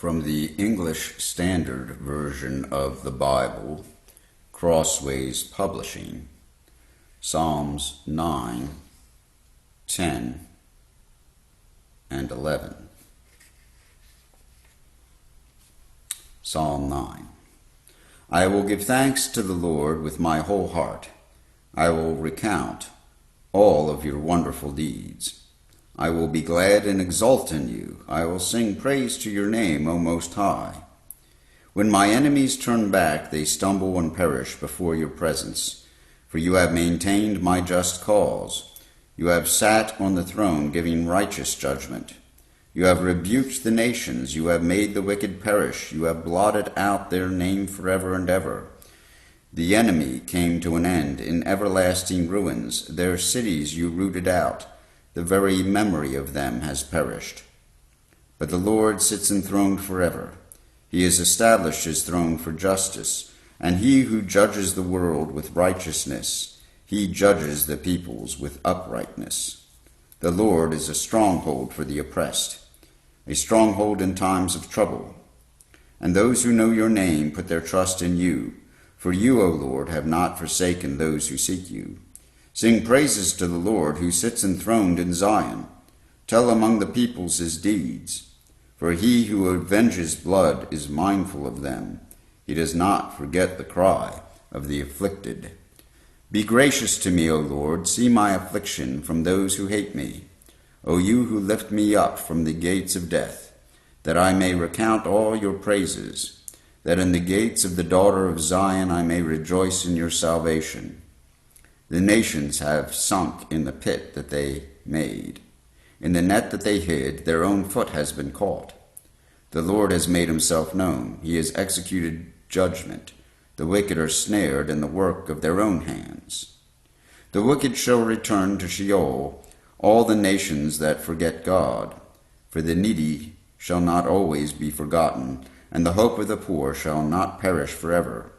From the English Standard Version of the Bible, Crossways Publishing, Psalms 9, 10, and 11. Psalm 9. I will give thanks to the Lord with my whole heart. I will recount all of your wonderful deeds. I will be glad and exult in you. I will sing praise to your name, O Most High. When my enemies turn back, they stumble and perish before your presence. For you have maintained my just cause. You have sat on the throne giving righteous judgment. You have rebuked the nations. You have made the wicked perish. You have blotted out their name forever and ever. The enemy came to an end in everlasting ruins. Their cities you rooted out. The very memory of them has perished. But the Lord sits enthroned forever. He has established his throne for justice, and he who judges the world with righteousness, he judges the peoples with uprightness. The Lord is a stronghold for the oppressed, a stronghold in times of trouble. And those who know your name put their trust in you, for you, O Lord, have not forsaken those who seek you. Sing praises to the Lord who sits enthroned in Zion. Tell among the peoples his deeds. For he who avenges blood is mindful of them. He does not forget the cry of the afflicted. Be gracious to me, O Lord. See my affliction from those who hate me. O you who lift me up from the gates of death, that I may recount all your praises, that in the gates of the daughter of Zion I may rejoice in your salvation. The nations have sunk in the pit that they made. In the net that they hid, their own foot has been caught. The Lord has made himself known. He has executed judgment. The wicked are snared in the work of their own hands. The wicked shall return to Sheol, all the nations that forget God. For the needy shall not always be forgotten, and the hope of the poor shall not perish forever.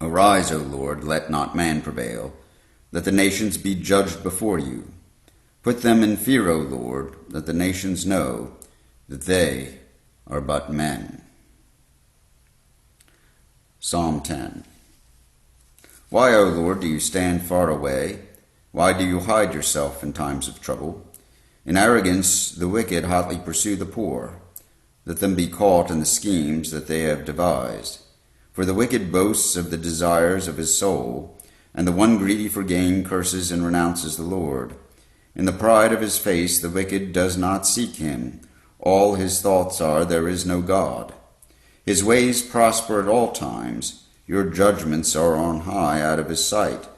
Arise, O Lord, let not man prevail. Let the nations be judged before you. Put them in fear, O Lord, that the nations know that they are but men. Psalm 10. Why, O Lord, do you stand far away? Why do you hide yourself in times of trouble? In arrogance the wicked hotly pursue the poor. Let them be caught in the schemes that they have devised. For the wicked boasts of the desires of his soul, and the one greedy for gain curses and renounces the Lord. In the pride of his face the wicked does not seek him. All his thoughts are, there is no God. His ways prosper at all times. Your judgments are on high out of his sight.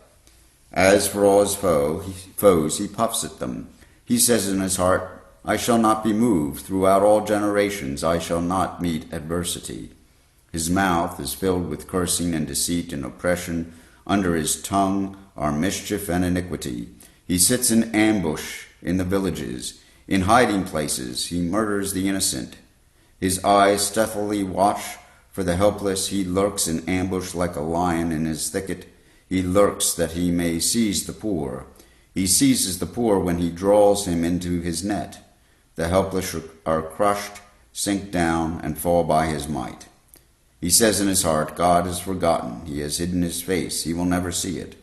As for all his foes, he puffs at them. He says in his heart, I shall not be moved. Throughout all generations I shall not meet adversity. His mouth is filled with cursing and deceit and oppression. Under his tongue are mischief and iniquity. He sits in ambush in the villages. In hiding places he murders the innocent. His eyes stealthily watch for the helpless. He lurks in ambush like a lion in his thicket. He lurks that he may seize the poor. He seizes the poor when he draws him into his net. The helpless are crushed, sink down, and fall by his might. He says in his heart, God is forgotten. He has hidden his face. He will never see it.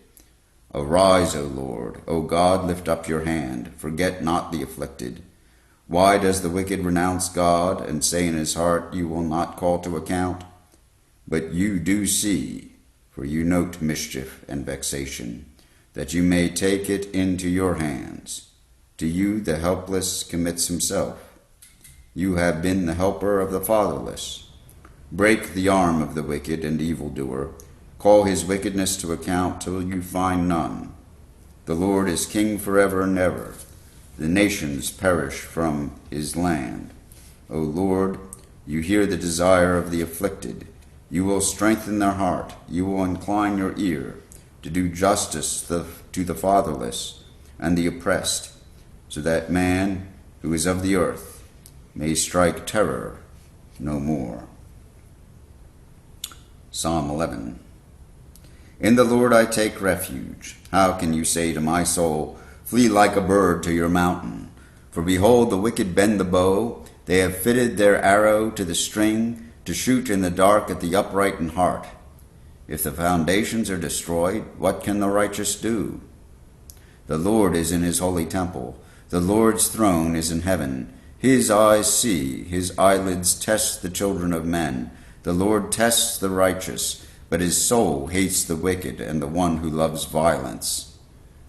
Arise, O Lord. O God, lift up your hand. Forget not the afflicted. Why does the wicked renounce God and say in his heart, you will not call to account? But you do see, for you note mischief and vexation, that you may take it into your hands. To you the helpless commits himself. You have been the helper of the fatherless. Break the arm of the wicked and evildoer. Call his wickedness to account till you find none. The Lord is king forever and ever. The nations perish from his land. O Lord, you hear the desire of the afflicted. You will strengthen their heart. You will incline your ear to do justice to the fatherless and the oppressed, so that man who is of the earth may strike terror no more. Psalm 11. In the Lord I take refuge. How can you say to my soul, flee like a bird to your mountain? For behold, the wicked bend the bow. They have fitted their arrow to the string to shoot in the dark at the upright in heart. If the foundations are destroyed, what can the righteous do? The Lord is in his holy temple. The Lord's throne is in heaven. His eyes see, his eyelids test the children of men. The Lord tests the righteous, but his soul hates the wicked and the one who loves violence.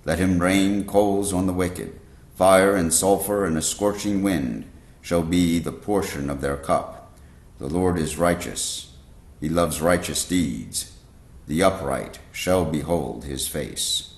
Let him rain coals on the wicked. Fire and sulfur and a scorching wind shall be the portion of their cup. The Lord is righteous. He loves righteous deeds. The upright shall behold his face.